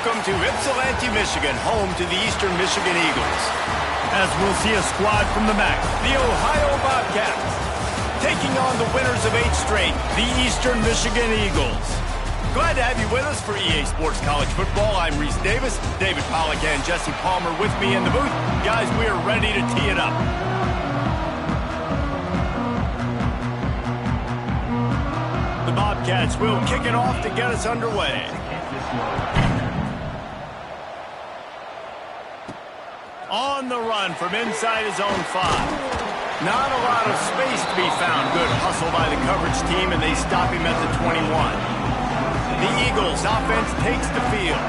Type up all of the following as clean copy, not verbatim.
Welcome to Ypsilanti, Michigan, home to the Eastern Michigan Eagles. As we'll see a squad from the MAC. The Ohio Bobcats, taking on the winners of 8 straight, the Eastern Michigan Eagles. Glad to have you with us for EA Sports College Football. I'm Reese Davis, David Pollack and Jesse Palmer with me in the booth. Guys, we are ready to tee it up. The Bobcats will kick it off to get us underway. On the run from inside his own 5. Not a lot of space to be found. Good hustle by the coverage team, and they stop him at the 21. The Eagles offense takes the field.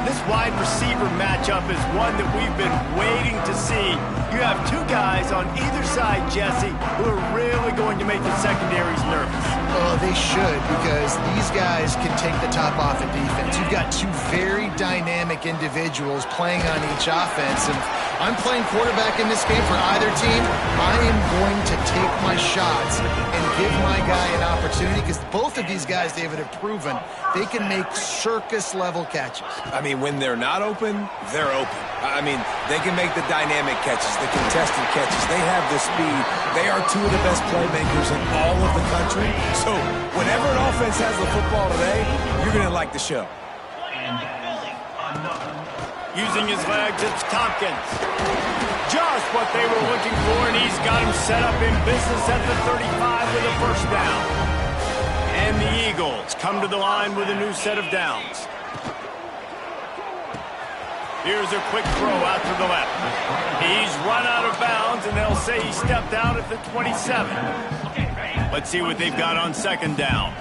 This wide receiver matchup is one that we've been waiting to see. You have 2 guys on either side, Jesse, who are really going to make the secondaries nervous. Oh, they should, because these guys can take the top off of defense. You've got 2 very dynamic individuals playing on each offense, and I'm playing quarterback in this game for either team. I am going to take my shots and give my guy an opportunity, because both of these guys, David, have proven they can make circus-level catches. I mean, when they're not open, they're open. I mean, they can make the dynamic catches, the contested catches. They have the speed. They are 2 of the best playmakers in all of the country. So whenever an offense has the football today, you're going to like the show. Using his legs, it's Tompkins. Just what they were looking for, and he's got him set up in business at the 35 with a first down. And the Eagles come to the line with a new set of downs. Here's a quick throw out to the left. He's run out of bounds, and they'll say he stepped out at the 27. Let's see what they've got on second down.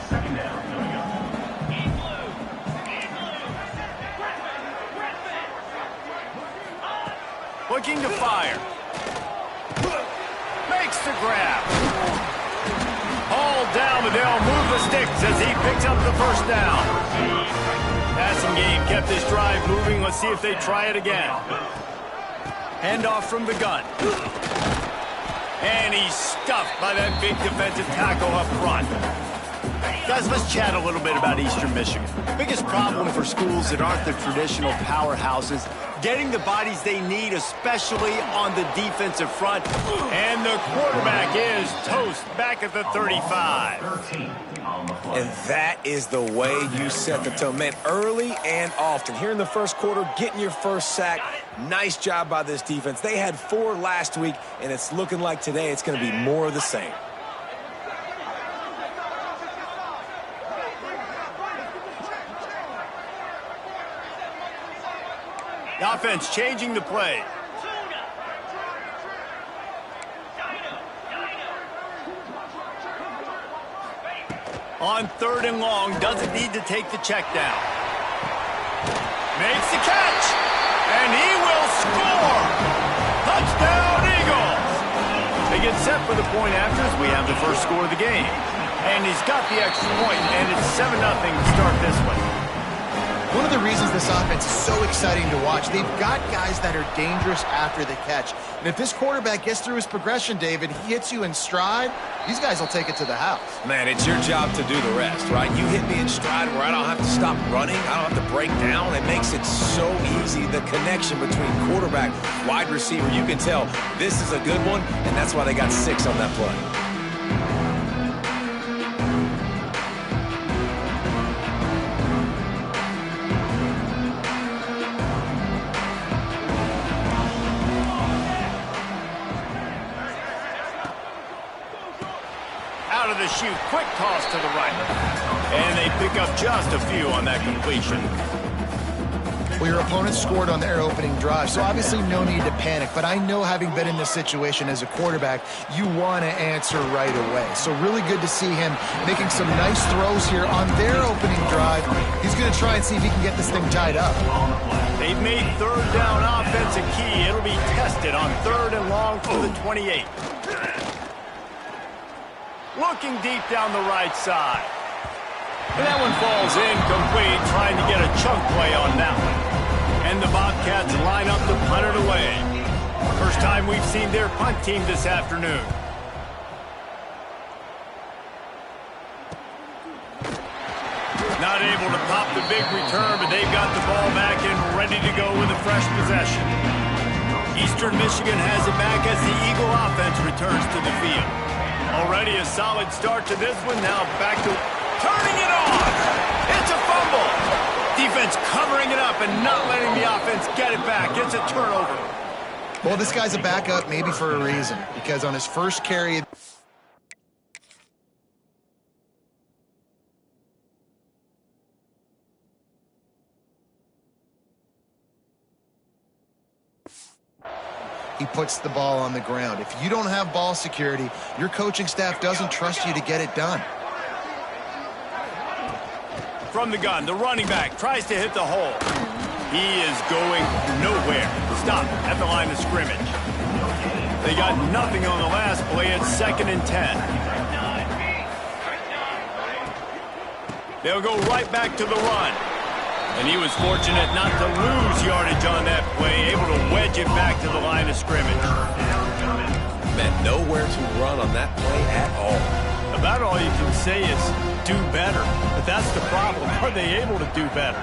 Looking to fire. Makes the grab. Hauled down, but they'll move the sticks as he picks up the first down. Passing game kept this drive moving. Let's see if they try it again. Handoff from the gun. And he's stuffed by that big defensive tackle up front. Guys, let's chat a little bit about Eastern Michigan. Biggest problem for schools that aren't the traditional powerhouses, getting the bodies they need, especially on the defensive front. And the quarterback is toast back at the 35. And that is the way you set the tone. Man, early and often. Here in the first quarter, getting your first sack. Nice job by this defense. They had 4 last week, and it's looking like today it's going to be more of the same. The offense changing the play. On 3rd and long, doesn't need to take the check down. Makes the catch, and he will score. Touchdown, Eagles. They get set for the point after as we have the first score of the game. And he's got the extra point, and it's 7-0 to start this one. One of the reasons this offense is so exciting to watch, they've got guys that are dangerous after the catch. And if this quarterback gets through his progression, David, he hits you in stride, these guys will take it to the house. Man, it's your job to do the rest, right? You hit me in stride where I don't have to stop running. I don't have to break down. It makes it so easy, the connection between quarterback, wide receiver. You can tell this is a good one, and that's why they got 6 on that play. Out of the chute, quick toss to the right. And they pick up just a few on that completion. Well, your opponent scored on their opening drive, so obviously no need to panic. But I know, having been in this situation as a quarterback, you want to answer right away. So really good to see him making some nice throws here on their opening drive. He's going to try and see if he can get this thing tied up. They've made 3rd down offense a key. It'll be tested on 3rd and long for the 28. Looking deep down the right side. And that one falls incomplete, trying to get a chunk play on that one. And the Bobcats line up to punt it away. First time we've seen their punt team this afternoon. Not able to pop the big return, but they've got the ball back and ready to go with a fresh possession. Eastern Michigan has it back as the Eagle offense returns to the field. Already a solid start to this one. Now back to turning it on. It's a fumble. Defense covering it up and not letting the offense get it back. It's a turnover. Well, this guy's a backup maybe for a reason, because on his first carry, he puts the ball on the ground. If you don't have ball security, your coaching staff doesn't trust you to get it done. From the gun, the running back tries to hit the hole. He is going nowhere. Stop at the line of scrimmage. They got nothing on the last play. It's 2nd and 10. They'll go right back to the run. And he was fortunate not to lose yardage on that play, able to wedge it back to the line of scrimmage. Man, nowhere to run on that play at all. About all you can say is do better. But that's the problem. Are they able to do better?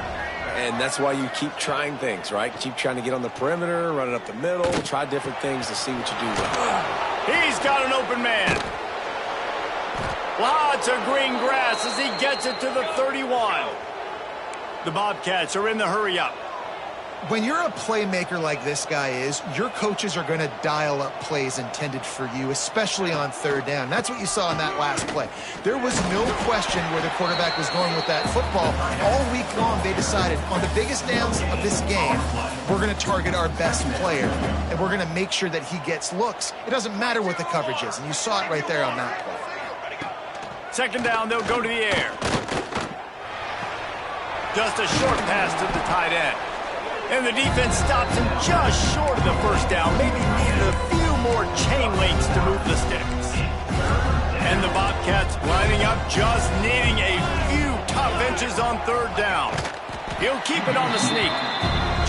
And that's why you keep trying things, right? Keep trying to get on the perimeter, run it up the middle, try different things to see what you do well. He's got an open man. Lots of green grass as he gets it to the 31. The Bobcats are in the hurry-up. When you're a playmaker like this guy is, your coaches are going to dial up plays intended for you, especially on 3rd down. That's what you saw in that last play. There was no question where the quarterback was going with that football. All week long, they decided on the biggest downs of this game, we're going to target our best player, and we're going to make sure that he gets looks. It doesn't matter what the coverage is, and you saw it right there on that play. 2nd down, they'll go to the air. Just a short pass to the tight end. And the defense stops him just short of the 1st down. Maybe needed a few more chain links to move the sticks. And the Bobcats lining up, just needing a few tough inches on 3rd down. He'll keep it on the sneak.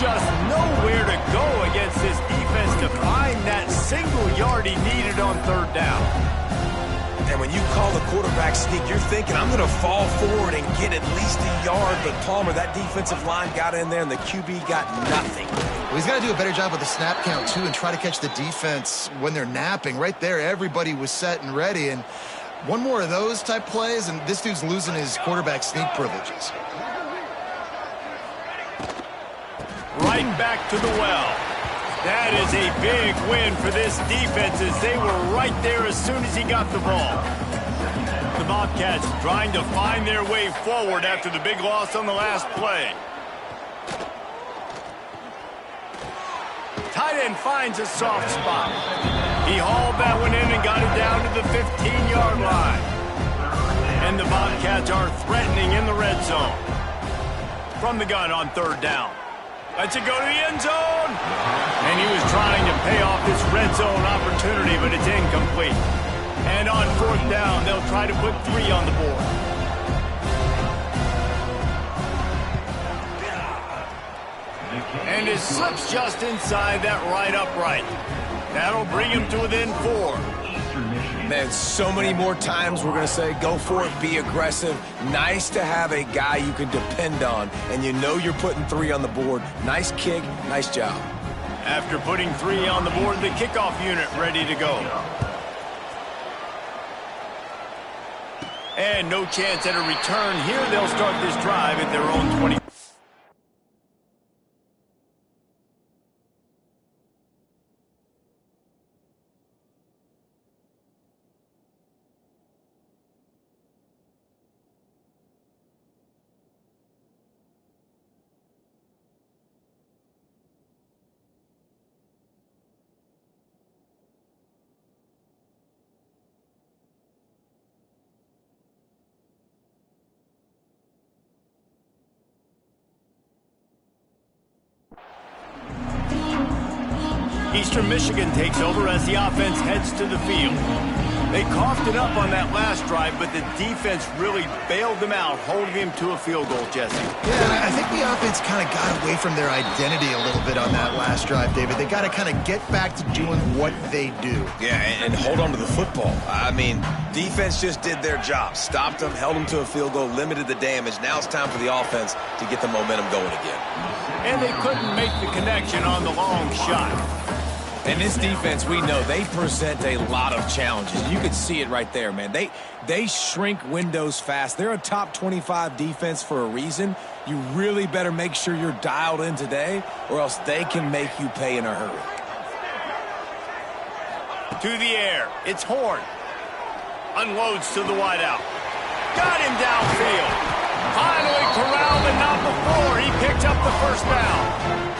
Just nowhere to go against this defense to find that single yard he needed on 3rd down. And when you call the quarterback sneak, you're thinking, I'm going to fall forward and get at least a yard. But Palmer, that defensive line got in there, and the QB got nothing. Well, he's got to do a better job with the snap count, too, and try to catch the defense when they're napping. Right there, everybody was set and ready. And one more of those type plays, and this dude's losing his quarterback sneak privileges. Right back to the well. That is a big win for this defense as they were right there as soon as he got the ball. The Bobcats trying to find their way forward after the big loss on the last play. Tight end finds a soft spot. He hauled that one in and got it down to the 15-yard line. And the Bobcats are threatening in the red zone. From the gun on 3rd down. Lets it go to the end zone. And he was trying to pay off this red zone opportunity, but it's incomplete. And on 4th down, they'll try to put 3 on the board. And it slips just inside that right upright. That'll bring him to within 4. Man, so many more times we're going to say, go for it, be aggressive. Nice to have a guy you can depend on, and you know you're putting 3 on the board. Nice kick, nice job. After putting 3 on the board, the kickoff unit ready to go. And no chance at a return here. They'll start this drive at their own 20. Eastern Michigan takes over as the offense heads to the field. They coughed it up on that last drive, but the defense really bailed them out, holding them to a field goal, Jesse. Yeah, and I think the offense kind of got away from their identity a little bit on that last drive, David. They got to kind of get back to doing what they do. Yeah, and hold on to the football. I mean, defense just did their job. Stopped them, held them to a field goal, limited the damage. Now it's time for the offense to get the momentum going again. And they couldn't make the connection on the long shot. And this defense, we know, they present a lot of challenges. You can see it right there, man. They shrink windows fast. They're a top 25 defense for a reason. You really better make sure you're dialed in today, or else they can make you pay in a hurry. To the air. It's Horn. Unloads to the wideout. Got him downfield. Finally corralled, but not before. He picked up the first down.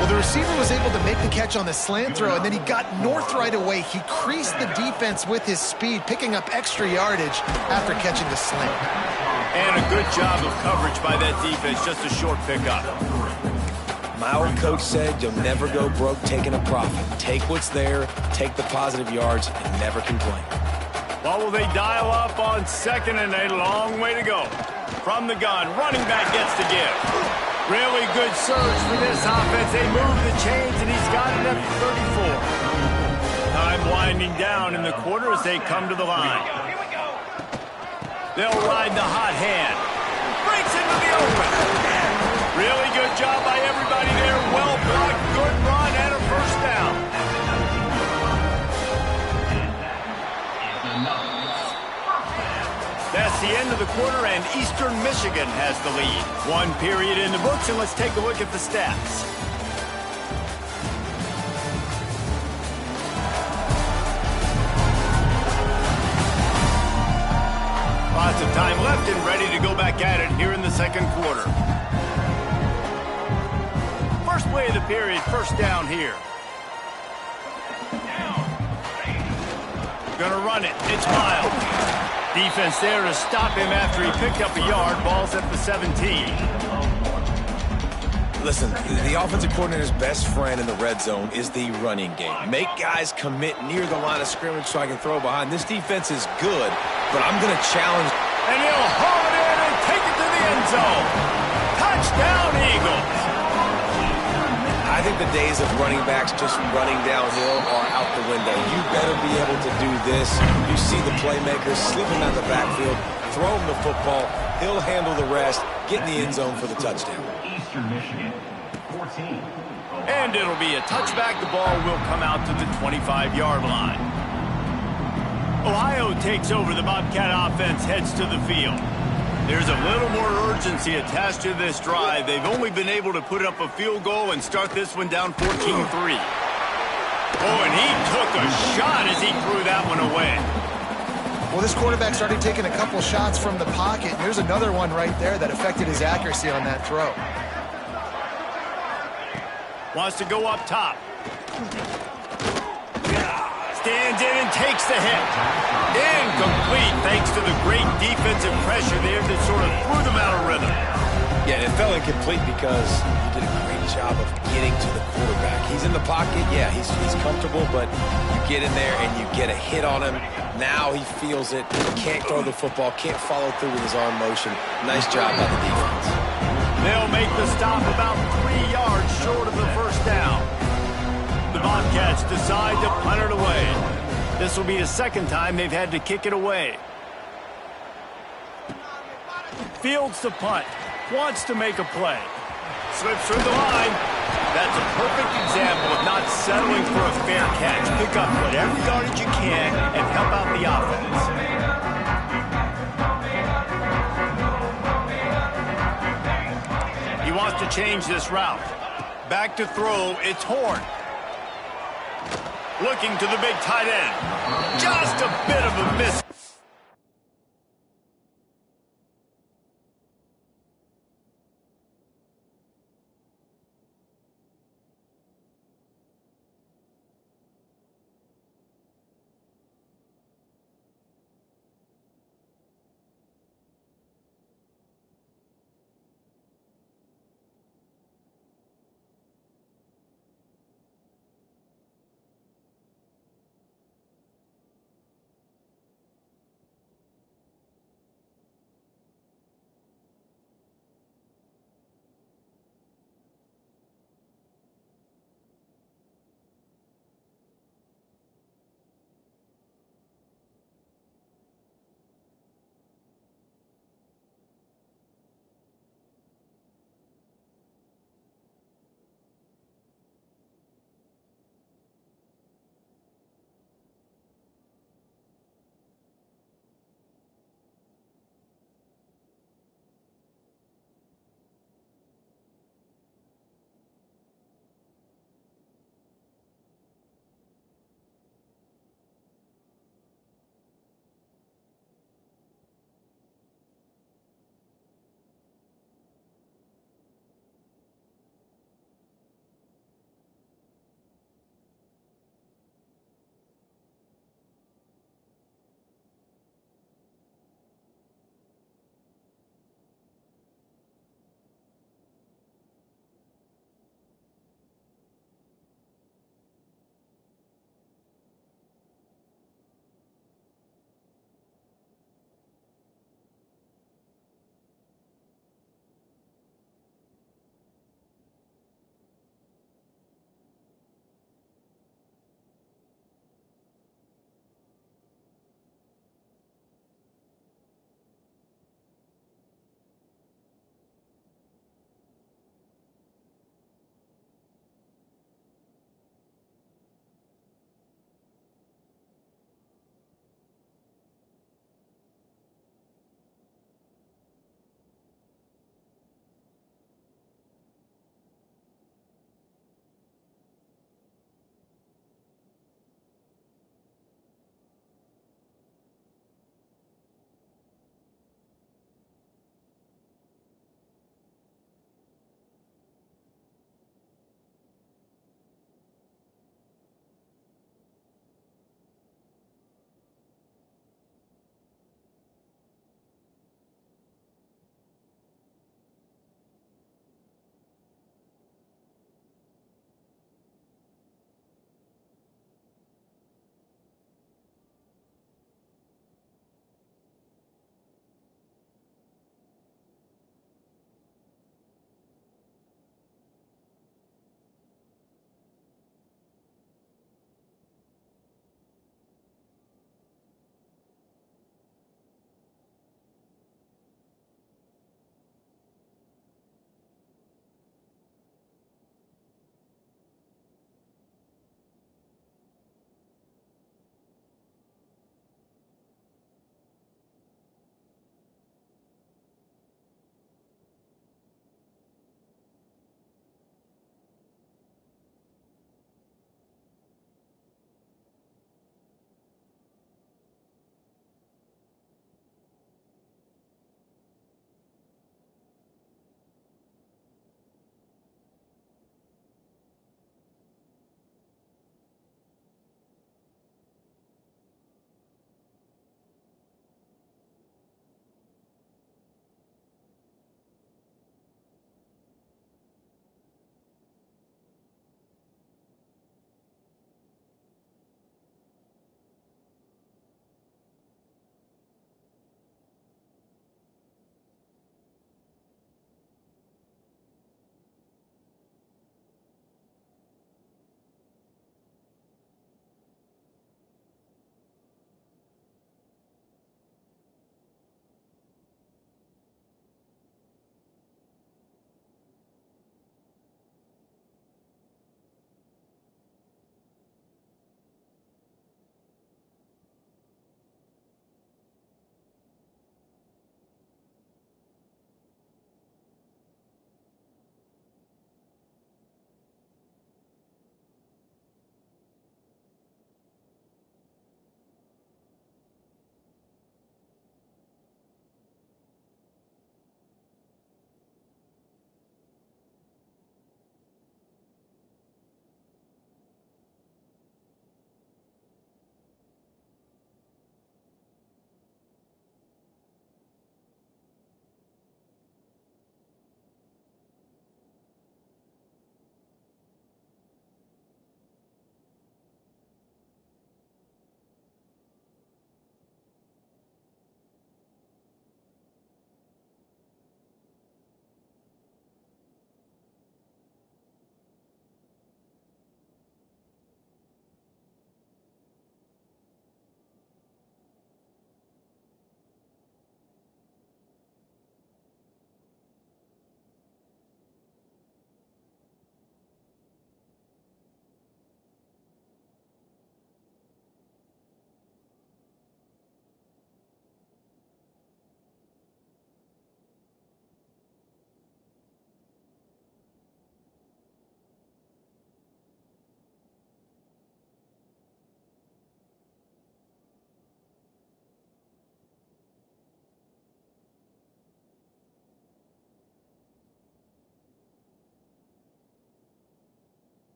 Well, the receiver was able to make the catch on the slant throw, and then he got north right away. He creased the defense with his speed, picking up extra yardage after catching the slant. And a good job of coverage by that defense, just a short pickup. My old coach said you'll never go broke taking a profit. Take what's there, take the positive yards, and never complain. Well, will they dial up on second and a long way to go? From the gun, running back gets the give. Really good surge for this offense. They move the chains, and he's got it at the 34. Time winding down in the quarter as they come to the line. They'll ride the hot hand. Breaks into the open. Really good job by everybody there. Well blocked, good run, and a first down. That's the end of the quarter, and Eastern Michigan has the lead. One period in the books, and let's take a look at the stats. Lots of time left and ready to go back at it here in the second quarter. First play of the period, first down here. Gonna run it. It's Miles. Defense there to stop him after he picked up a yard. Ball's at the 17. Listen, the offensive coordinator's best friend in the red zone is the running game. Make guys commit near the line of scrimmage so I can throw behind. This defense is good, but I'm going to challenge. And he'll haul it in and take it to the end zone. Touchdown, Eagles. I think the days of running backs just running downhill are out the window. You better be able to do this. You see the playmakers slip him out the backfield, throw him the football. He'll handle the rest, get in the end zone for the touchdown. Eastern Michigan, 14. And it'll be a touchback. The ball will come out to the 25-yard line. Ohio takes over. The Bobcat offense heads to the field. There's a little more urgency attached to this drive. They've only been able to put up a field goal and start this one down 14-3. Oh, and he took a shot as he threw that one away. Well, this quarterback started taking a couple shots from the pocket. There's another one right there that affected his accuracy on that throw. Wants to go up top. Stands in and takes the hit. Incomplete thanks to the great defensive pressure there that sort of threw them out of rhythm. Yeah, it fell incomplete because you did a great job of getting to the quarterback. He's in the pocket. Yeah, he's comfortable, but you get in there and you get a hit on him. Now he feels it. Can't throw the football. Can't follow through with his arm motion. Nice job by the defense. They'll make the stop about 3 yards short of the first down. The Bobcats decide to punt it away. This will be the second time they've had to kick it away. Fields the punt. Wants to make a play. Slips through the line. That's a perfect example of not settling for a fair catch. Pick up whatever yardage you can and help out the offense. He wants to change this route. Back to throw. It's Horn. Looking to the big tight end. Just a bit of a miss.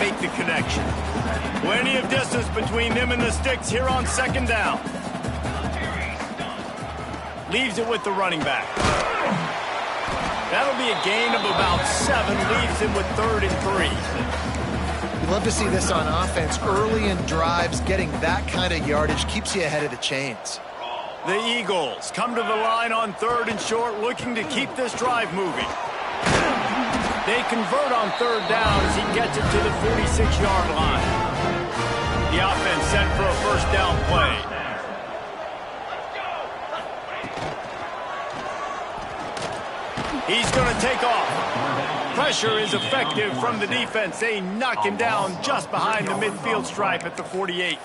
make the connection. Plenty of distance between them and the sticks here on second down. Leaves it with the running back. That'll be a gain of about 7. Leaves him with 3rd and 3. You love to see this on offense. Early in drives, getting that kind of yardage keeps you ahead of the chains. The Eagles come to the line on 3rd and short, looking to keep this drive moving. They convert on 3rd down as he gets it to the 46-yard line. The offense set for a first down play. He's going to take off. Pressure is effective from the defense. They knock him down just behind the midfield stripe at the 48.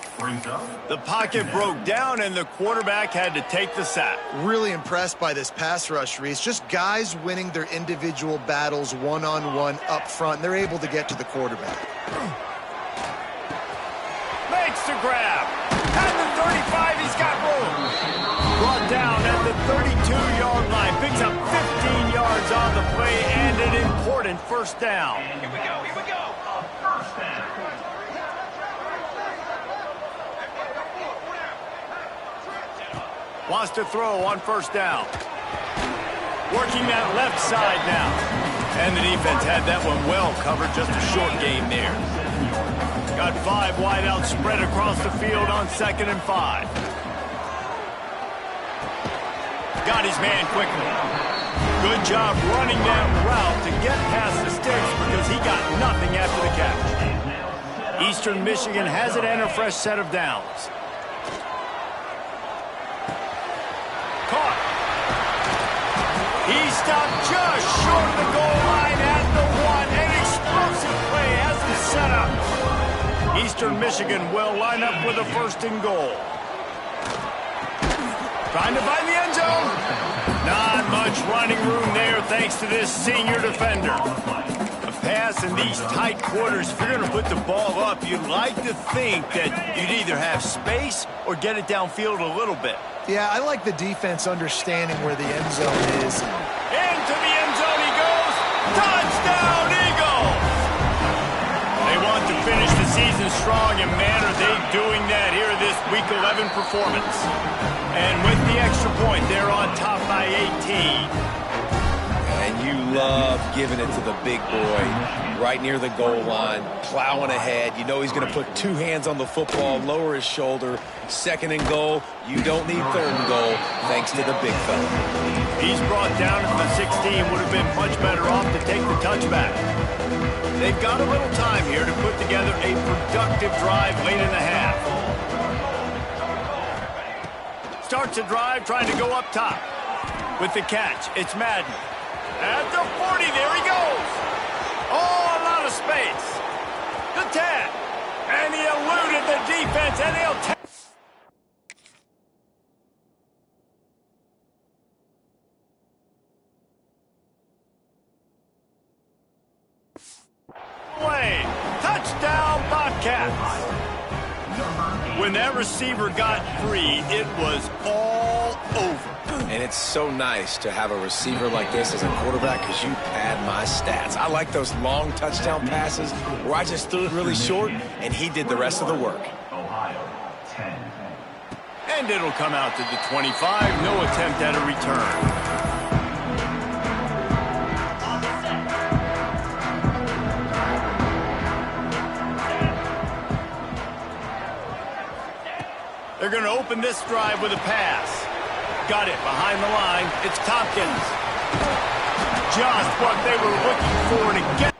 The pocket broke down, and the quarterback had to take the sack. Really impressed by this pass rush, Reese. Just guys winning their individual battles one-on-one up front. They're able to get to the quarterback. Makes the grab. At the 35, he's got room. Brought down at the 32-yard line. Picks up 15 yards on the play and an important first down. Here we go. First down. Wants to throw on first down. Working that left side now. And the defense had that one well covered. Just a short gain there. Got 5 wideouts spread across the field on 2nd and 5. Got his man quickly. Good job running that route to get past the sticks because he got nothing after the catch. Eastern Michigan has it and a fresh set of downs. Caught. He stopped just short of the goal line at the 1. An explosive play has him set up. Eastern Michigan will line up with a 1st and goal. Trying to find the end zone. Not much running room there thanks to this senior defender. A pass in these tight quarters, if you're going to put the ball up, you'd like to think that you'd either have space or get it downfield a little bit. Yeah, I like the defense understanding where the end zone is. Into the end zone he goes. Touchdown, Eagles! They want to finish the season strong, and man, are they doing that here in this Week 11 performance. And with the extra point, they're on top by 18. And you love giving it to the big boy right near the goal line, plowing ahead. You know he's going to put 2 hands on the football, lower his shoulder. 2nd and goal. You don't need 3rd and goal thanks to the big fella. He's brought down at the 16. Would have been much better off to take the touchback. They've got a little time here to put together a productive drive late in the half. Starts a drive trying to go up top. With the catch, it's Madden. At the 40, there he goes. Oh, a lot of space. The 10. And he eluded the defense, and he'll take away. Touchdown, Bobcats. When that receiver got free, it was all over. And it's so nice to have a receiver like this as a quarterback because you pad my stats. I like those long touchdown passes where I just threw it really short and he did the rest of the work. Ohio, 10. And it'll come out to the 25. No attempt at a return. They're going to open this drive with a pass. Got it behind the line. It's Tompkins. Just what they were looking for to get.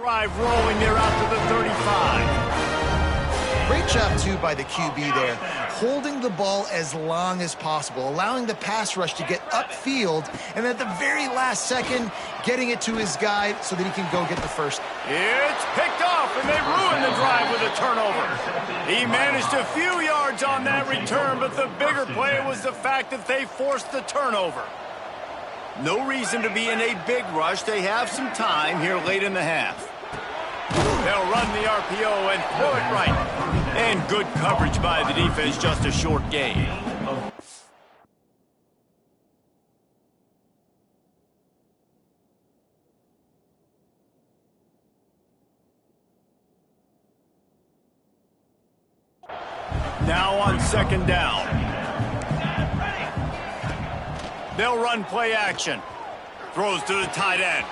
Drive rolling there out to the 35. Great job, too, by the QB there, holding the ball as long as possible, allowing the pass rush to get upfield, and at the very last second, getting it to his guy so that he can go get the first. It's picked off, and they ruined the drive with a turnover. He managed a few yards on that return, but the bigger play was the fact that they forced the turnover. No reason to be in a big rush. They have some time here late in the half. They'll run the RPO and throw it right. And good coverage by the defense, just a short gain. Now on second down. They'll run play action. Throws to the tight end.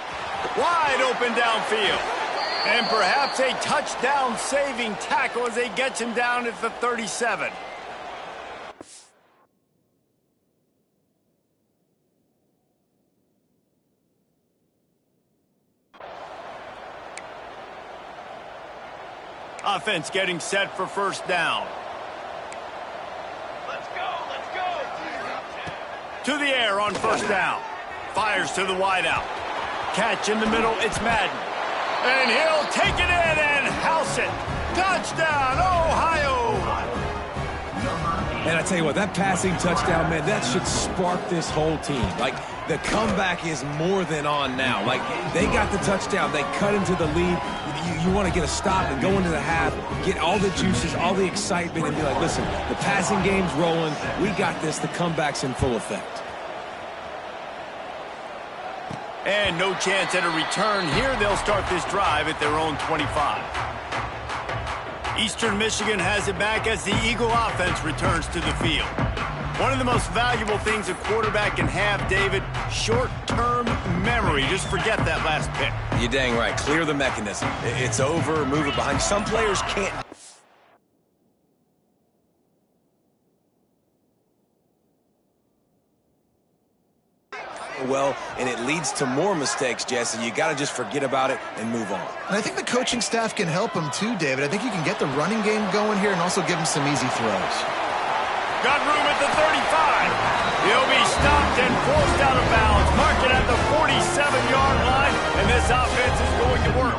Wide open downfield. And perhaps a touchdown-saving tackle as they get him down at the 37. Offense getting set for first down. Let's go. To the air on first down. Fires to the wideout. Catch in the middle, it's Madden. And he'll take it in and house it. Touchdown, Ohio! And I tell you what, that passing touchdown, man, that should spark this whole team. Like, the comeback is more than on now. Like, they got the touchdown. They cut into the lead. You want to get a stop and go into the half, get all the juices, all the excitement, and be like, listen, the passing game's rolling. We got this. The comeback's in full effect. And no chance at a return here. They'll start this drive at their own 25. Eastern Michigan has it back as the Eagle offense returns to the field. One of the most valuable things a quarterback can have, David, short-term memory. Just forget that last pick. You're dang right. Clear the mechanism. It's over. Move it behind. Some players can't. Well, and it leads to more mistakes, Jesse. You got to just forget about it and move on. And I think the coaching staff can help him too, David. I think you can get the running game going here and also give him some easy throws. Got room at the 35. He'll be stopped and forced out of bounds. Mark it at the 47-yard line, and this offense is going to work.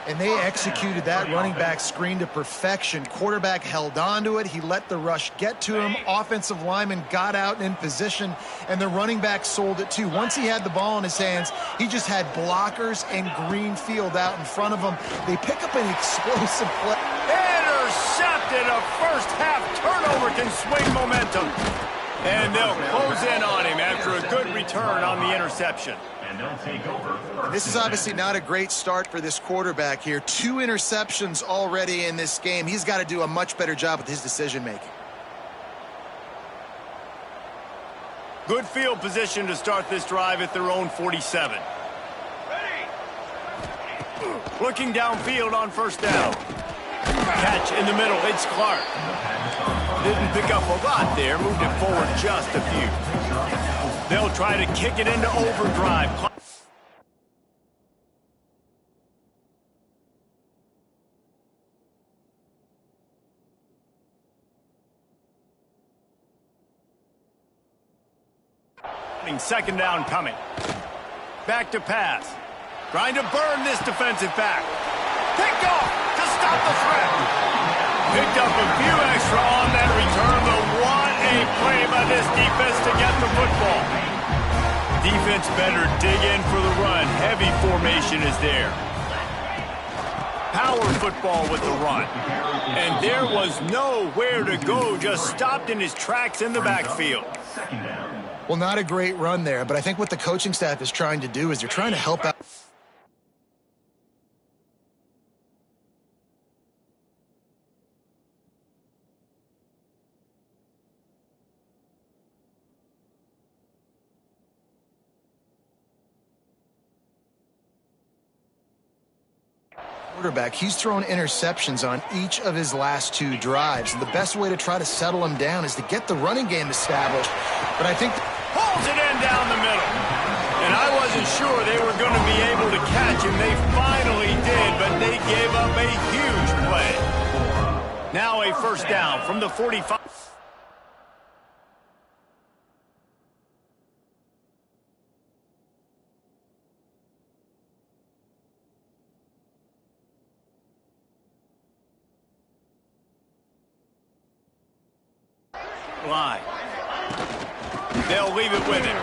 And they executed that running back screen to perfection. Quarterback held on to it. He let the rush get to him. Offensive lineman got out and in position, and the running back sold it too. Once he had the ball in his hands, he just had blockers and green field out in front of him. They pick up an explosive play. Intercepted. A first-half turnover can swing momentum. And they'll close in on him after a good return on the interception. And they'll take over. This is obviously not a great start for this quarterback here. 2 interceptions already in this game. He's got to do a much better job with his decision-making. Good field position to start this drive at their own 47. Ready. Looking downfield on first down. Catch in the middle. It's Clark. Didn't pick up a lot there. Moved it forward just a few. They'll try to kick it into overdrive. Second down coming. Back to pass. Trying to burn this defensive back. Picked off to stop the threat. Picked up a few extra on that return, but what a play by this defense to get the football. Defense better dig in for the run. Heavy formation is there. Power football with the run. And there was nowhere to go, just stopped in his tracks in the backfield. Second down. Well, not a great run there, but I think what the coaching staff is trying to do is they're trying to help out. Quarterback, he's thrown interceptions on each of his last 2 drives. And the best way to try to settle him down is to get the running game established. But I think pulls it in down the middle. And And I wasn't sure they were going to be able to catch him. They finally did, but they gave up a huge play. Now a first down from the 45. Line. They'll leave it with him.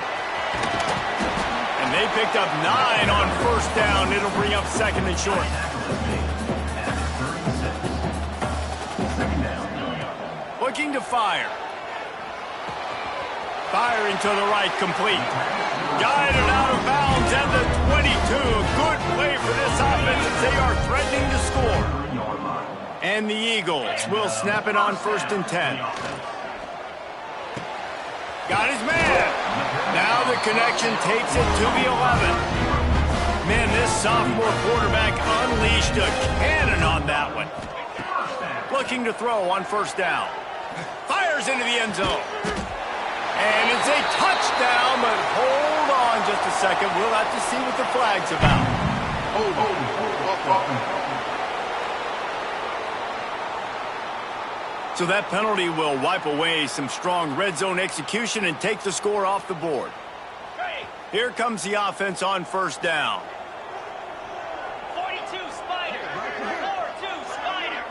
And they picked up 9 on first down. It'll bring up second and short. Looking to fire. Firing to the right, complete. Guided out of bounds at the 22. Good play for this offense as they are threatening to score. And the Eagles will snap it on first and 10. Got his man. Now the connection takes it to the 11. Man, this sophomore quarterback unleashed a cannon on that one. Looking to throw on first down. Fires into the end zone. And it's a touchdown, but hold on just a second. We'll have to see what the flag's about. So that penalty will wipe away some strong red zone execution and take the score off the board. Here comes the offense on first down. 42 Spider. 4-2 Spider.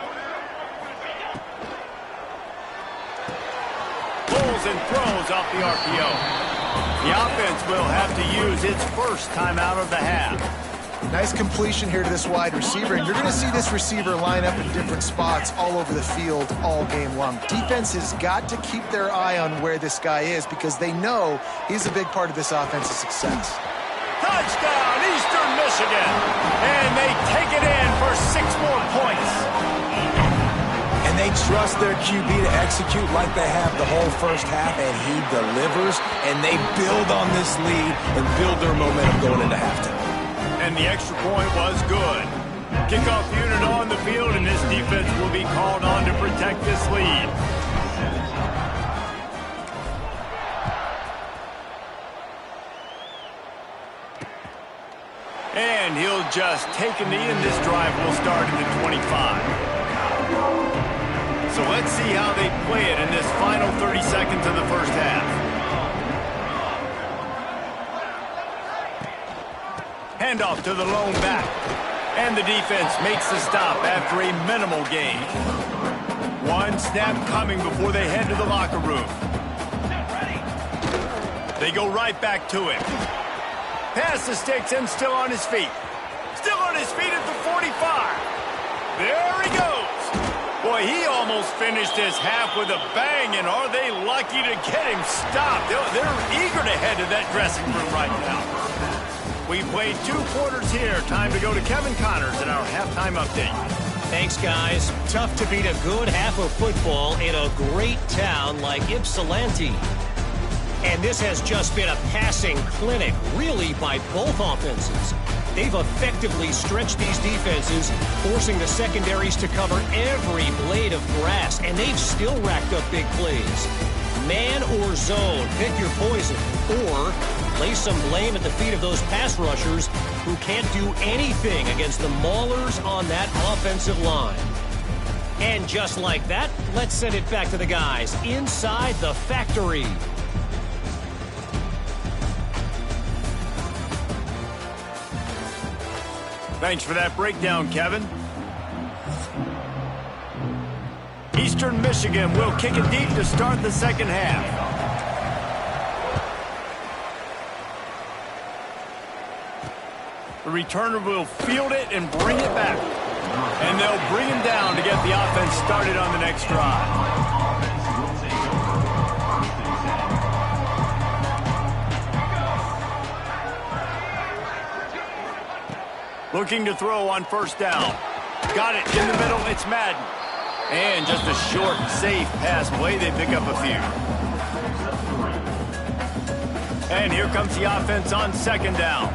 Pulls and throws off the RPO. The offense will have to use its first timeout of the half. Nice completion here to this wide receiver, and you're going to see this receiver line up in different spots all over the field all game long. Defense has got to keep their eye on where this guy is because they know he's a big part of this offense's success. Touchdown, Eastern Michigan! And they take it in for 6 more points. And they trust their QB to execute like they have the whole first half, and he delivers, and they build on this lead and build their momentum going into halftime. And the extra point was good. Kickoff unit on the field, and this defense will be called on to protect this lead. And he'll just take a knee, and this drive will start at the 25. So let's see how they play it in this final 30 seconds of the first half. Handoff to the lone back. And the defense makes the stop after a minimal gain. One snap coming before they head to the locker room. They go right back to him. Pass the sticks and still on his feet. Still on his feet at the 45. There he goes. Boy, he almost finished his half with a bang, and are they lucky to get him stopped? They're eager to head to that dressing room right now. We played 2 quarters here. Time to go to Kevin Connors in our halftime update. Thanks, guys. Tough to beat a good half of football in a great town like Ypsilanti. And this has just been a passing clinic, really, by both offenses. They've effectively stretched these defenses, forcing the secondaries to cover every blade of grass, and they've still racked up big plays. Man or zone, pick your poison, or lay some blame at the feet of those pass rushers who can't do anything against the maulers on that offensive line. And just like that, let's send it back to the guys inside the factory. Thanks for that breakdown, Kevin. Eastern Michigan will kick it deep to start the second half. The returner will field it and bring it back. And they'll bring him down to get the offense started on the next drive. Looking to throw on first down. Got it in the middle. It's Madden. And just a short, safe pass play. They pick up a few. And here comes the offense on second down.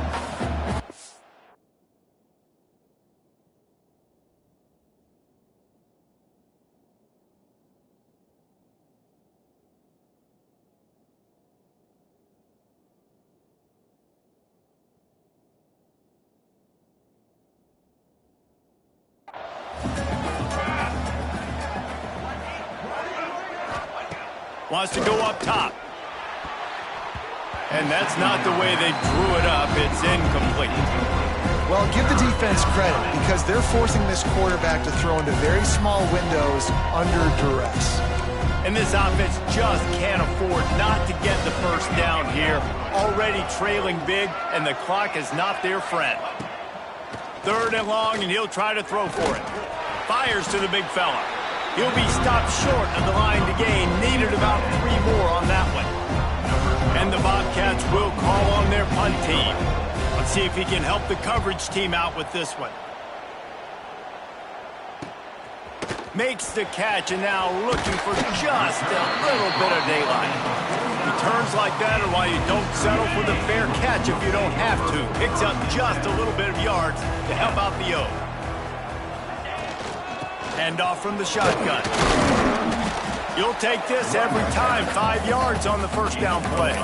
Wants to go up top. And that's not the way they drew it up. It's incomplete. Well, give the defense credit because they're forcing this quarterback to throw into very small windows under duress. And this offense just can't afford not to get the first down here. Already trailing big, and the clock is not their friend. 3rd and long, and he'll try to throw for it. Fires to the big fella. He'll be stopped short of the line to gain. Needed about 3 more on that one. And the Bobcats will call on their punt team. Let's see if he can help the coverage team out with this one. Makes the catch, and now looking for just a little bit of daylight. Returns like that are why you don't settle for the fair catch if you don't have to. Picks up just a little bit of yards to help out the O. Hand off from the shotgun. You'll take this every time. 5 yards on the first down play.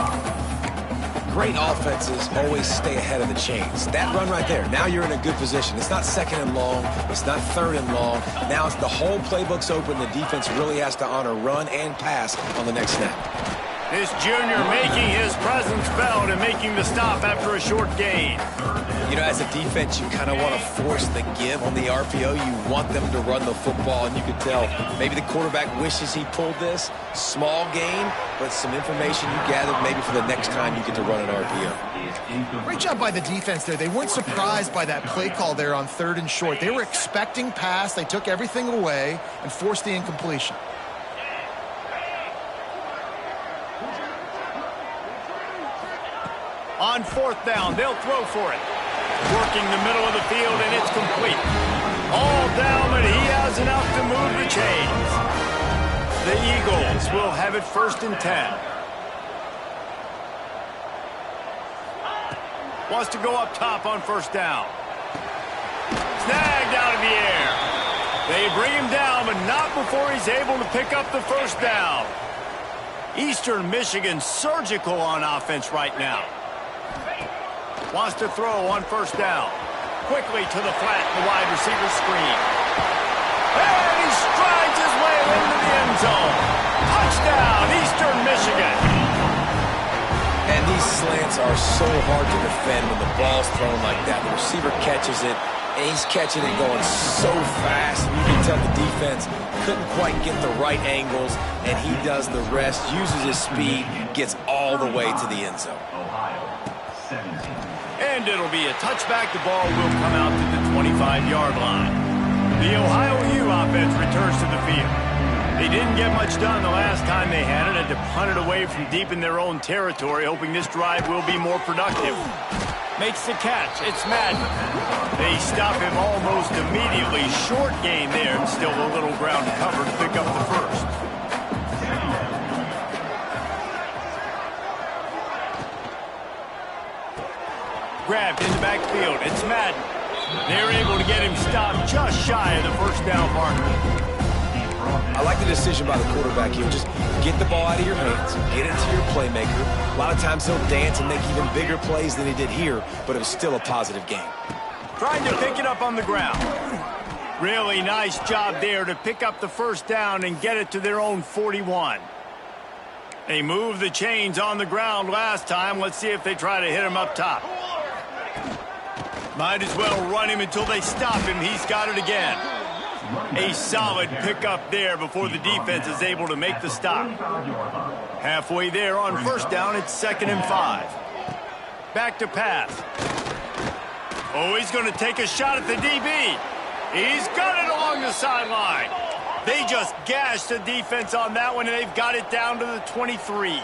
Great offenses always stay ahead of the chains. That run right there, now you're in a good position. It's not 2nd and long. It's not 3rd and long. Now it's the whole playbook's open. The defense really has to honor run and pass on the next snap. This junior making his presence felt and making the stop after a short gain. You know, as a defense, you kind of want to force the give on the RPO. You want them to run the football, and you can tell maybe the quarterback wishes he pulled this. Small gain, but some information you gathered maybe for the next time you get to run an RPO. Great job by the defense there. They weren't surprised by that play call there on 3rd and short. They were expecting pass. They took everything away and forced the incompletion. On 4th down, they'll throw for it. Working the middle of the field, and it's complete. All down, but he has enough to move the chains. The Eagles will have it 1st and 10. Wants to go up top on 1st down. Snagged out of the air. They bring him down, but not before he's able to pick up the 1st down. Eastern Michigan surgical on offense right now. Wants to throw on 1st down. Quickly to the flat, the wide receiver screen. And he strides his way into the end zone. Touchdown, Eastern Michigan. And these slants are so hard to defend when the ball's thrown like that. The receiver catches it, and he's catching it going so fast. You can tell the defense couldn't quite get the right angles, and he does the rest, uses his speed, gets all the way to the end zone. And it'll be a touchback. The ball will come out to the 25-yard line. The Ohio U offense returns to the field. They didn't get much done the last time they had it, and to punt it away from deep in their own territory, hoping this drive will be more productive. Makes the catch. It's Madden. They stop him almost immediately. Short gain there, and still a little ground to cover to pick up the 1st. Grabbed in the backfield. It's Madden. They're able to get him stopped just shy of the 1st down marker. I like the decision by the quarterback here. Just get the ball out of your hands, get it to your playmaker. A lot of times he'll dance and make even bigger plays than he did here, but it was still a positive game. Trying to pick it up on the ground. Really nice job there to pick up the 1st down and get it to their own 41. They moved the chains on the ground last time. Let's see if they try to hit him up top. Might as well run him until they stop him. He's got it again. A solid pickup there before the defense is able to make the stop. Halfway there on 1st down, it's 2nd and 5. Back to pass. Oh, he's going to take a shot at the DB. He's got it along the sideline. They just gashed the defense on that one, and they've got it down to the 23.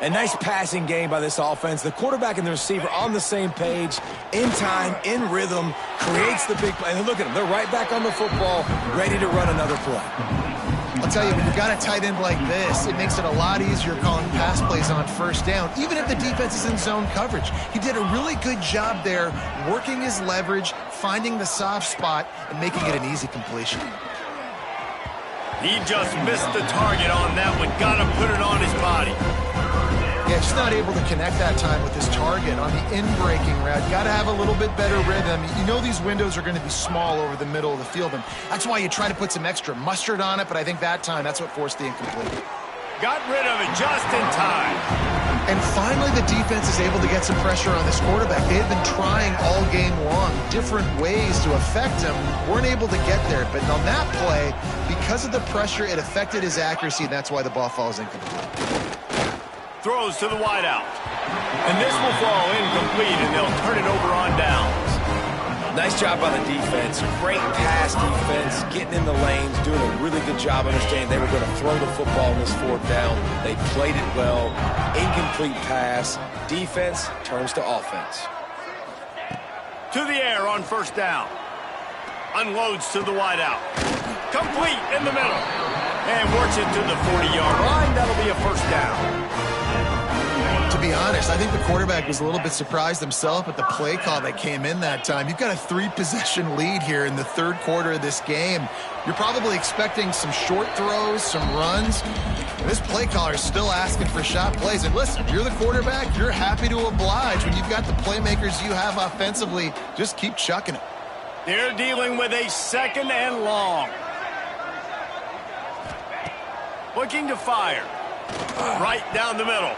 A nice passing game by this offense. The quarterback and the receiver on the same page, in time, in rhythm, creates the big play. And look at them. They're right back on the football, ready to run another play. I'll tell you, when you've got a tight end like this, it makes it a lot easier calling pass plays on 1st down, even if the defense is in zone coverage. He did a really good job there, working his leverage, finding the soft spot, and making it an easy completion. He just missed the target on that one. Got to put it on his body. Yeah, just not able to connect that time with his target on the in-breaking route. Got to have a little bit better rhythm. You know these windows are going to be small over the middle of the field, and that's why you try to put some extra mustard on it, but I think that time that's what forced the incomplete. Got rid of it just in time. And finally, the defense is able to get some pressure on this quarterback. They have been trying all game long different ways to affect him. Weren't able to get there. But on that play, because of the pressure, it affected his accuracy, and that's why the ball falls incomplete. Throws to the wideout. And this will fall incomplete, and they'll turn it over on downs. Nice job by the defense. Great pass defense, getting in the lanes, doing a really good job understanding they were going to throw the football on this fourth down. They played it well. Incomplete pass. Defense turns to offense. To the air on first down. Unloads to the wideout. Complete in the middle. And works it to the 40-yard line. That'll be a first down. To be honest, I think the quarterback was a little bit surprised himself at the play call that came in that time. You've got a 3-possession lead here in the third quarter of this game. You're probably expecting some short throws, some runs. This play caller is still asking for shot plays. And listen, if you're the quarterback, you're happy to oblige. When you've got the playmakers you have offensively, just keep chucking it. They're dealing with a second and long. Looking to fire. Right down the middle.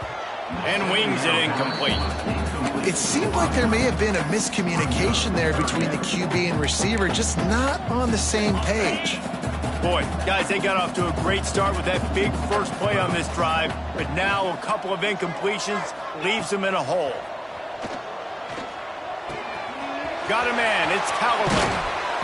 And wings it incomplete. It seemed like there may have been a miscommunication there between the QB and receiver, just not on the same page. Boy, guys, they got off to a great start with that big first play on this drive, but now a couple of incompletions leaves them in a hole. Got a man, it's Callaway.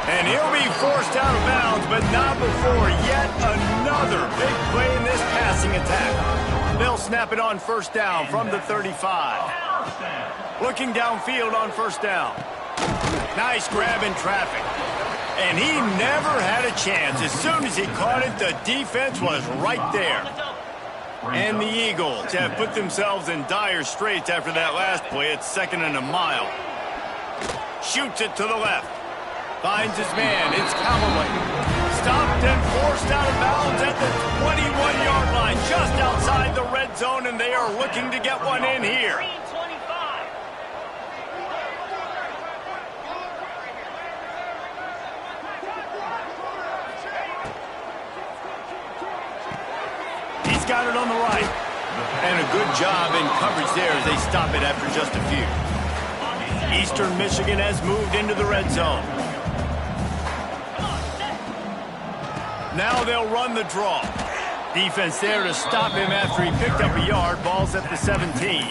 And he'll be forced out of bounds, but not before yet another big play in this passing attack. They'll snap it on first down from the 35. Looking downfield on first down. Nice grab in traffic. And he never had a chance. As soon as he caught it, the defense was right there. And the Eagles have put themselves in dire straits after that last play. It's second and a mile. Shoots it to the left. Finds his man. It's Callaway. Stopped and forced out of bounds at the 21-yard line, just outside the red zone, and they are looking to get one in here. He's got it on the right. And a good job in coverage there as they stop it after just a few. Eastern Michigan has moved into the red zone. Now they'll run the draw. Defense there to stop him after he picked up a yard. Ball's at the 17.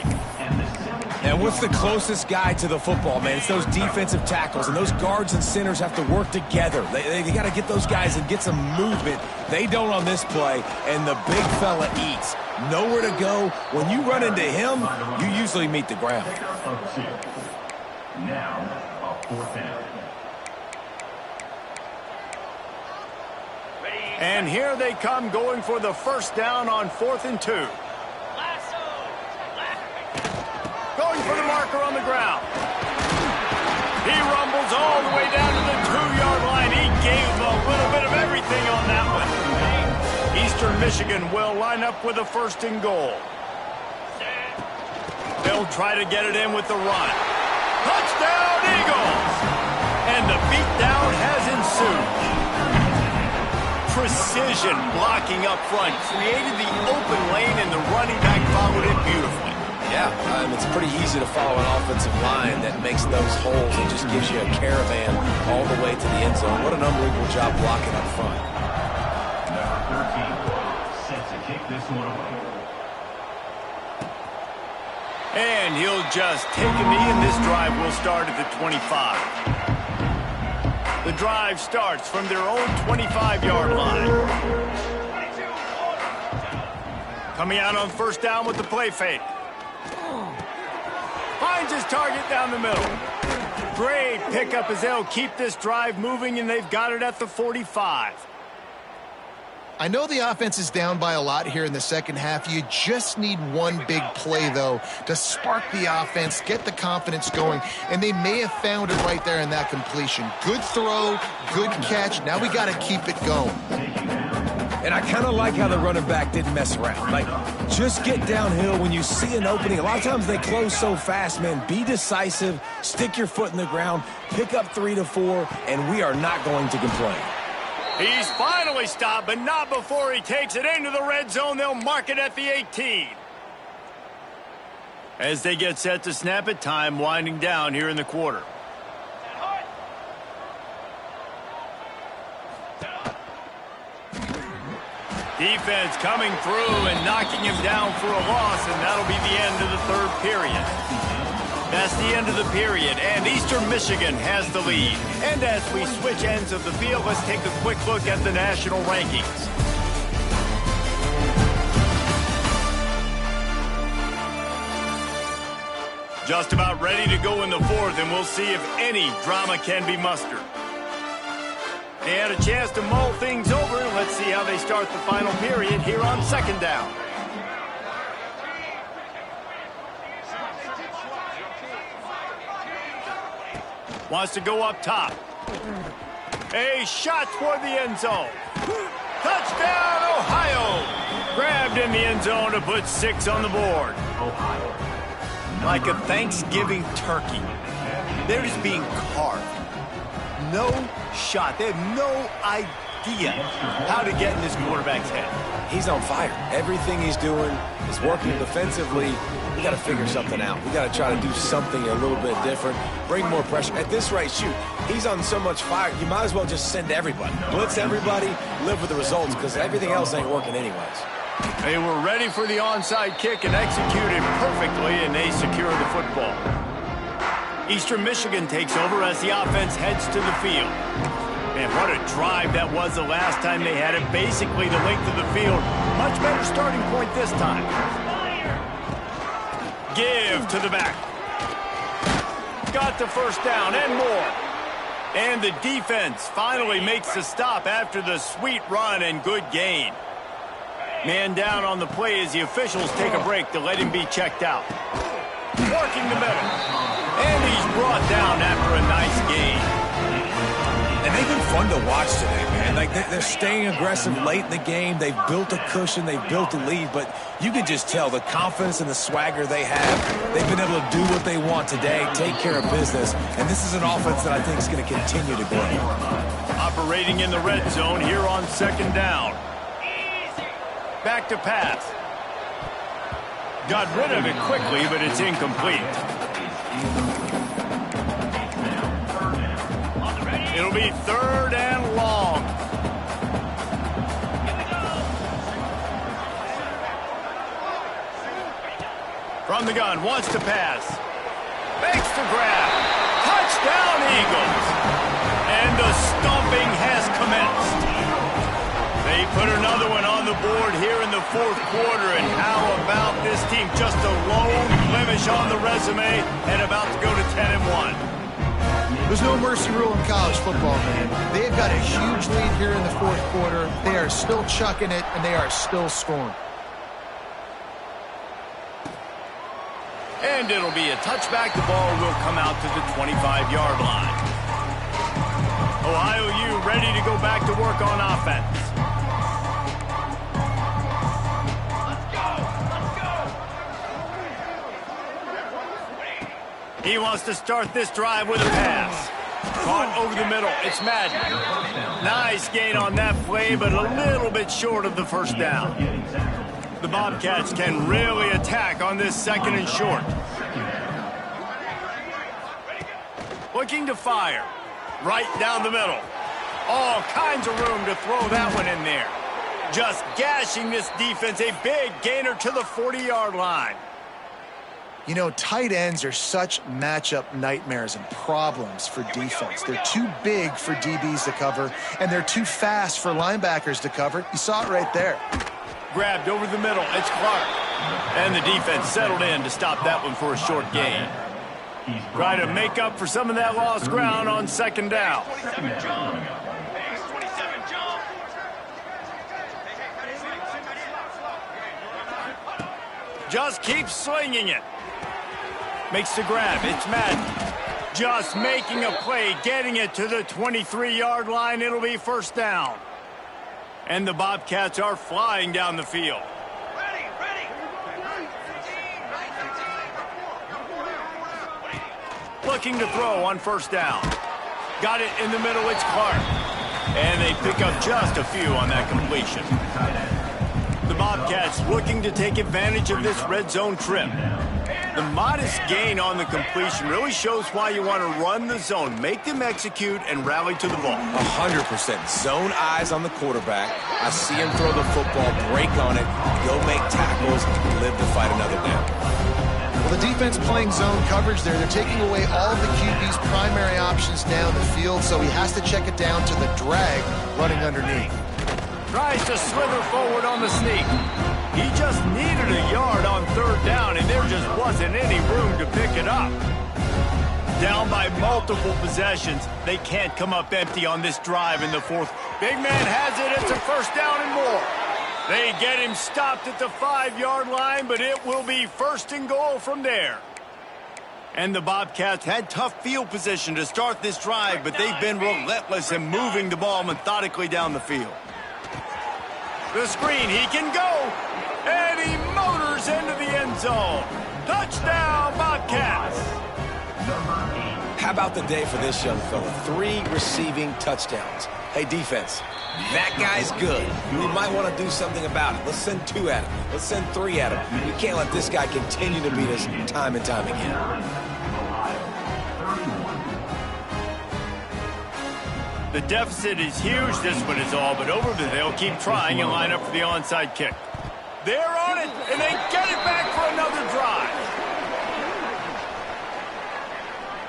And what's the closest guy to the football, man? It's those defensive tackles, and those guards and centers have to work together. They got to get those guys and get some movement. They don't on this play, and the big fella eats. Nowhere to go. When you run into him, you usually meet the ground. Now, a fourth down. And here they come going for the first down on 4th and 2. Going for the marker on the ground. He rumbles all the way down to the 2-yard line. He gave a little bit of everything on that one. Eastern Michigan will line up with a first and goal. They'll try to get it in with the run. Touchdown, Eagles! And the beatdown has ensued. Precision blocking up front created the open lane, and the running back followed it beautifully. Yeah, it's pretty easy to follow an offensive line that makes those holes and just gives you a caravan all the way to the end zone. What an unbelievable job blocking up front. Number 13 set to kick this one away. And he'll just take a knee, and this drive will start at the 25. The drive starts from their own 25-yard line. Coming out on first down with the play fake. Finds his target down the middle. Great pickup as they'll keep this drive moving, and they've got it at the 45. I know the offense is down by a lot here in the second half. You just need one big play, though, to spark the offense, get the confidence going, and they may have found it right there in that completion. Good throw, good catch. Now we got to keep it going. And I kind of like how the running back didn't mess around. Like, just get downhill when you see an opening. A lot of times they close so fast, man. Be decisive, stick your foot in the ground, pick up 3 to 4, and we are not going to complain. He's finally stopped, but not before he takes it into the red zone. They'll mark it at the 18. As they get set to snap it, time winding down here in the quarter. Defense coming through and knocking him down for a loss, and that'll be the end of the third period. That's the end of the period, and Eastern Michigan has the lead. And as we switch ends of the field, let's take a quick look at the national rankings. Just about ready to go in the fourth, and we'll see if any drama can be mustered. They had a chance to mull things over. Let's see how they start the final period here on second down. Wants to go up top. A shot toward the end zone. Touchdown, Ohio! Grabbed in the end zone to put 6 on the board. Like a Thanksgiving turkey. They're just being carved. No shot. They have no idea how to get in this quarterback's head. He's on fire. Everything he's doing is working defensively. We got to figure something out. We got to try to do something a little bit different, bring more pressure. At this rate, shoot, he's on so much fire, you might as well just send everybody. Blitz everybody, live with the results, because everything else ain't working anyways. They were ready for the onside kick and executed perfectly, and they secure the football. Eastern Michigan takes over as the offense heads to the field. And what a drive that was the last time they had it. Basically the length of the field. Much better starting point this time. Give to the back. Got the first down and more. And the defense finally makes the stop after the sweet run and good gain. Man down on the play as the officials take a break to let him be checked out. Working the middle. And he's brought down after a nice gain. And they've been fun to watch today, man. Like, they're staying aggressive late in the game. They've built a cushion. They've built a lead. But you can just tell the confidence and the swagger they have. They've been able to do what they want today, take care of business. And this is an offense that I think is going to continue to grow. Operating in the red zone here on second down. Back to pass. Got rid of it quickly, but it's incomplete. It'll be third and long. From the gun, wants to pass. Fakes to grab. Touchdown, Eagles. And the stomping has commenced. They put another one on the board here in the fourth quarter. And how about this team? Just a lone blemish on the resume and about to go to 10-1. There's no mercy rule in college football, man. They've got a huge lead here in the fourth quarter. They are still chucking it, and they are still scoring. And it'll be a touchback. The ball will come out to the 25-yard line. Ohio U ready to go back to work on offense. He wants to start this drive with a pass. Caught over the middle. It's Madden. Nice gain on that play, but a little bit short of the first down. The Bobcats can really attack on this second and short. Looking to fire. Right down the middle. All kinds of room to throw that one in there. Just gashing this defense. A big gainer to the 40-yard line. You know, tight ends are such matchup nightmares and problems for defense. They're too big for DBs to cover, and they're too fast for linebackers to cover. You saw it right there. Grabbed over the middle. It's Clark. And the defense settled in to stop that one for a short gain. Try to make up for some of that lost ground on second down. Just keep slinging it. Makes the grab. It's Madden. Just making a play, getting it to the 23-yard line. It'll be first down. And the Bobcats are flying down the field. Looking to throw on first down. Got it in the middle. It's Clark. And they pick up just a few on that completion. The Bobcats looking to take advantage of this red zone trip. The modest gain on the completion really shows why you want to run the zone. Make them execute and rally to the ball. 100%. Zone eyes on the quarterback. I see him throw the football, break on it, go make tackles, live to fight another down. Well, the defense playing zone coverage there. They're taking away all of the QB's primary options down the field, so he has to check it down to the drag running underneath. Tries to slither forward on the sneak. He just needed a yard on third down, and there just wasn't any room to pick it up. Down by multiple possessions. They can't come up empty on this drive in the fourth. Big man has it. It's a first down and more. They get him stopped at the 5-yard line, but it will be first and goal from there. And the Bobcats had tough field position to start this drive, but they've been relentless in moving the ball methodically down the field. The screen, he can go, and he motors into the end zone. Touchdown, Bobcats. How about the day for this young fella? 3 receiving touchdowns. Hey, defense, that guy's good. We might want to do something about it. Let's send 2 at him. Let's send 3 at him. We can't let this guy continue to beat us time and time again. The deficit is huge, this one is all, but over there, they'll keep trying and line up for the onside kick. They're on it, and they get it back for another drive.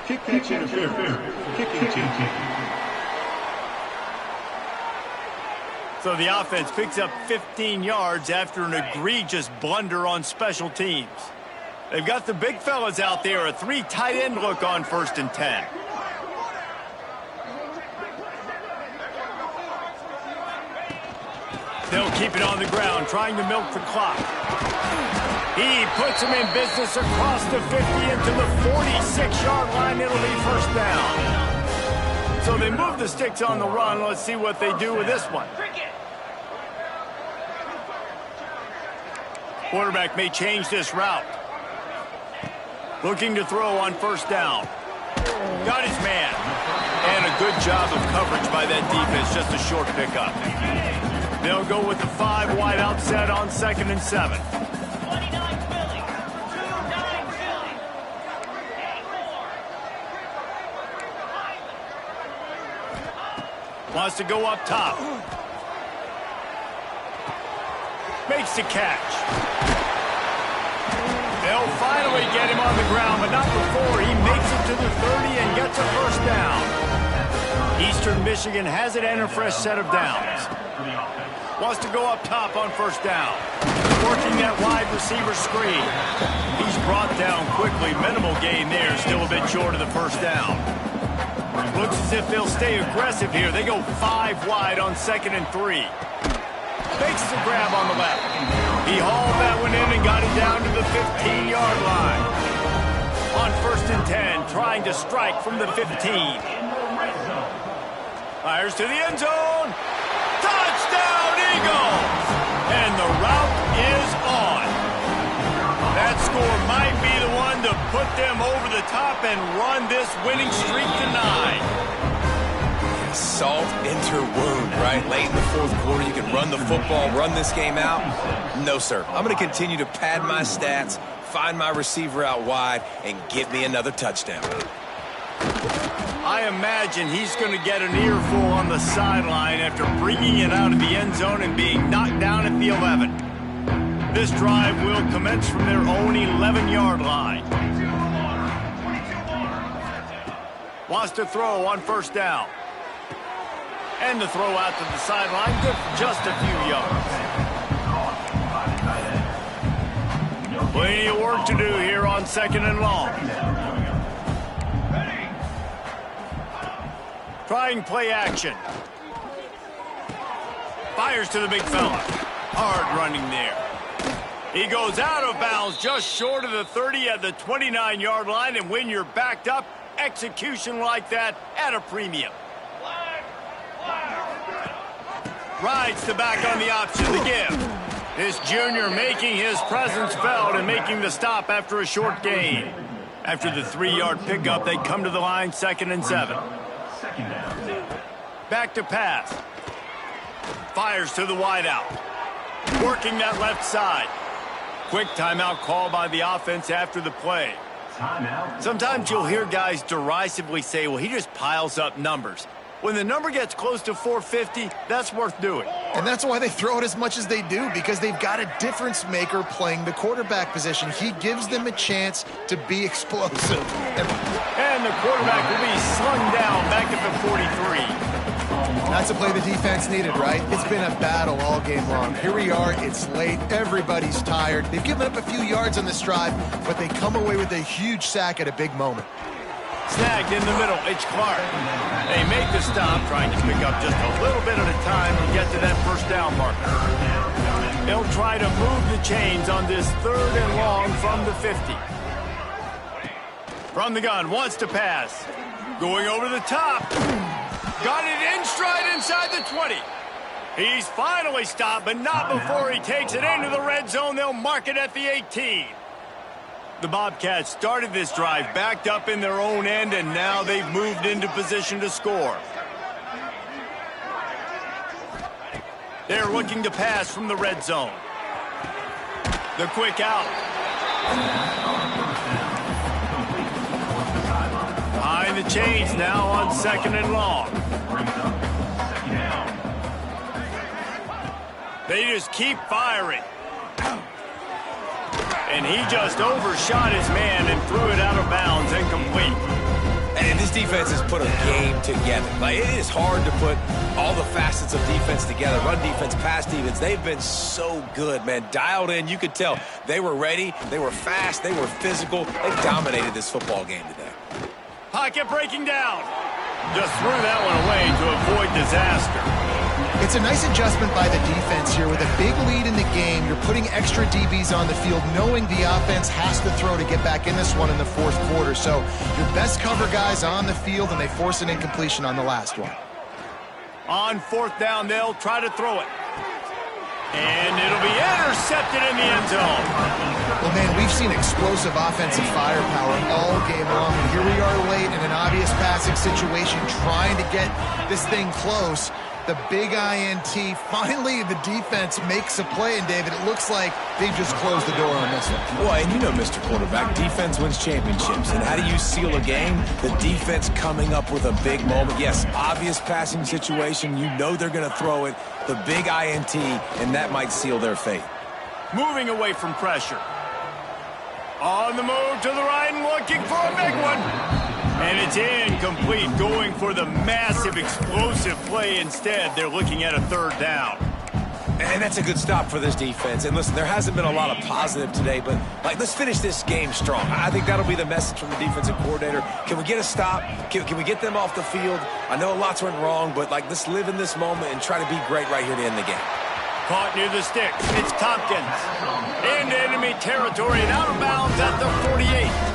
Kick catch interference. Kicking team. So the offense picks up 15 yards after an egregious blunder on special teams. They've got the big fellas out there, a 3 tight end look on 1st and 10. They'll keep it on the ground, trying to milk the clock. He puts him in business across the 50 into the 46-yard line. It'll be first down. So they move the sticks on the run. Let's see what they do with this one. Quarterback may change this route. Looking to throw on first down. Got his man. And a good job of coverage by that defense. Just a short pickup. They'll go with the 5 wide out set on 2nd and 7. 29 Philly. 29 Philly. Wants to go up top. Makes the catch. They'll finally get him on the ground, but not before he makes it to the 30 and gets a first down. Eastern Michigan has it and a fresh set of downs. Wants to go up top on first down. Working that wide receiver screen. He's brought down quickly. Minimal gain there. Still a bit short of the first down. Looks as if they'll stay aggressive here. They go 5 wide on 2nd and 3. Makes the grab on the left. He hauled that one in and got it down to the 15-yard line. On 1st and 10, trying to strike from the 15. Fires to the end zone. Touchdown, Eagles! And the route is on. That score might be the one to put them over the top and run this winning streak to 9. Salt into wound, right? Late in the 4th quarter, you can run the football, run this game out. No, sir. I'm going to continue to pad my stats, find my receiver out wide, and get me another touchdown. I imagine he's going to get an earful on the sideline after bringing it out of the end zone and being knocked down at the 11. This drive will commence from their own 11-yard line. Wants to throw on first down. And the throw out to the sideline, good for just a few yards. Plenty of work to do here on 2nd and long. Trying play action. Fires to the big fella. Hard running there. He goes out of bounds just short of the 30 at the 29-yard line, and when you're backed up, execution like that at a premium. Rides the back on the option, the give. This junior making his presence felt and making the stop after a short gain. After the 3-yard pickup, they come to the line 2nd and 7. back to pass. Fires to the wideout. Working that left side. Quick timeout call by the offense after the play. Timeout. Sometimes you'll hear guys derisively say, well, he just piles up numbers. When the number gets close to 450, that's worth doing. And that's why they throw it as much as they do, because they've got a difference maker playing the quarterback position. He gives them a chance to be explosive. And the quarterback will be slung down back at the 43. That's a play the defense needed, right? It's been a battle all game long. Here we are, it's late, everybody's tired. They've given up a few yards on this drive, but they come away with a huge sack at a big moment. Snagged in the middle, it's Clark. They make the stop, trying to pick up just a little bit at a time and get to that first down marker. They'll try to move the chains on this 3rd and long from the 50. From the gun, wants to pass. Going over the top. Got it in stride inside the 20. He's finally stopped, but not before he takes it into the red zone. They'll mark it at the 18. The Bobcats started this drive backed up in their own end, and now they've moved into position to score. They're looking to pass from the red zone. The quick out. Behind the chains now on 2nd and long. They just keep firing. And he just overshot his man and threw it out of bounds, incomplete. And this defense has put a game together. Like, it is hard to put all the facets of defense together. Run defense, pass defense. They've been so good, man. Dialed in. You could tell they were ready. They were fast. They were physical. They dominated this football game today. Pocket breaking down. Just threw that one away to avoid disaster. It's a nice adjustment by the defense here. With a big lead in the game, you're putting extra DBs on the field, knowing the offense has to throw to get back in this one in the 4th quarter. So your best cover guys on the field, and they force an incompletion on the last one. On 4th down, they'll try to throw it. And it'll be intercepted in the end zone. Well, man, we've seen explosive offensive firepower all game long. And here we are late in an obvious passing situation, trying to get this thing close. The big INT. Finally, the defense makes a play, and David, it looks like they've just closed the door on this one. Boy, and you know, Mr. Quarterback, defense wins championships. And how do you seal a game? The defense coming up with a big moment. Yes, obvious passing situation. You know they're going to throw it. The big INT, and that might seal their fate. Moving away from pressure. On the move to the right and looking for a big one. And it's incomplete, going for the massive explosive play instead. They're looking at a 3rd down. And that's a good stop for this defense. And listen, there hasn't been a lot of positive today, but let's finish this game strong. I think that'll be the message from the defensive coordinator. Can we get a stop? Can we get them off the field? I know lots went wrong, but let's live in this moment and try to be great right here to end the game. Caught near the sticks. It's Tompkins. Into enemy territory and out of bounds at the 48.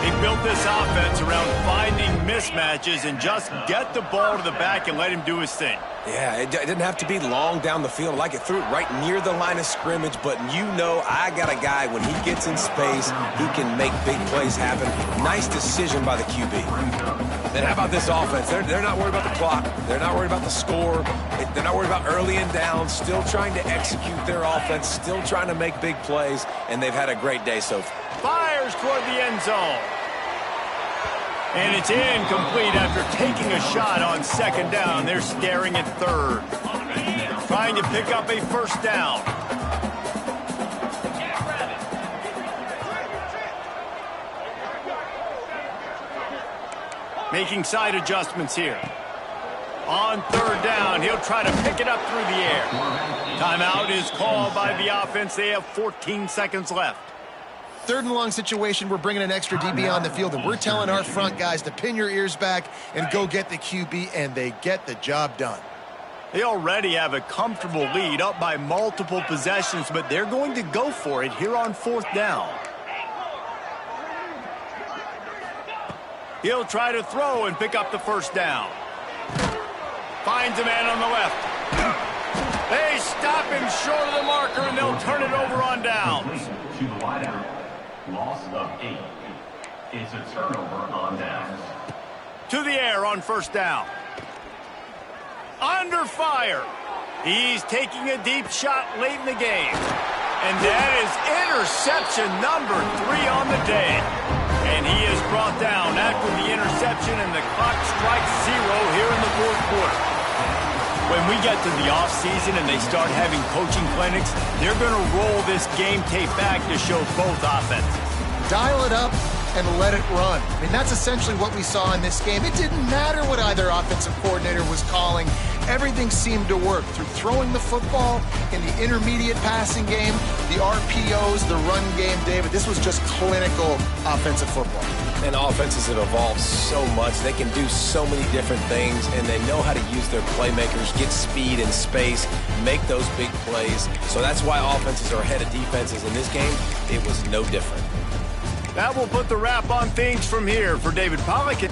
They built this offense around finding mismatches and just get the ball to the back and let him do his thing. Yeah, it didn't have to be long down the field. Like, it threw it right near the line of scrimmage, but you know I got a guy, when he gets in space, he can make big plays happen. Nice decision by the QB. Then how about this offense? They're not worried about the clock. They're not worried about the score. They're not worried about early and down. Still trying to execute their offense. Still trying to make big plays, and they've had a great day so far. Fires toward the end zone. And it's incomplete after taking a shot on 2nd down. They're staring at 3rd. Trying to pick up a 1st down. Making side adjustments here. On 3rd down, he'll try to pick it up through the air. Timeout is called by the offense. They have 14 seconds left. 3rd and long situation, we're bringing an extra DB on the field, and we're telling our front guys to pin your ears back and go get the QB, and they get the job done. They already have a comfortable lead, up by multiple possessions, but they're going to go for it here on 4th down. He'll try to throw and pick up the 1st down. Finds a man on the left. They stop him short of the marker, and they'll turn it over on downs. To the wideout. Loss of 8. It's a turnover on downs. To the air on 1st down. under fire. He's taking a deep shot late in the game. And that is interception number 3 on the day. And he is brought down after the interception, and the clock strikes 0 here in the fourth quarter. When we get to the offseason and they start having coaching clinics, they're going to roll this game tape back to show both offenses. Dial it up and let it run. I mean, that's essentially what we saw in this game. It didn't matter what either offensive coordinator was calling. Everything seemed to work through throwing the football in the intermediate passing game, the RPOs, the run game, David. This was just clinical offensive football. And offenses have evolved so much. They can do so many different things, and they know how to use their playmakers, get speed and space, make those big plays. So that's why offenses are ahead of defenses in this game. It was no different. That will put the wrap on things from here for David Pollack.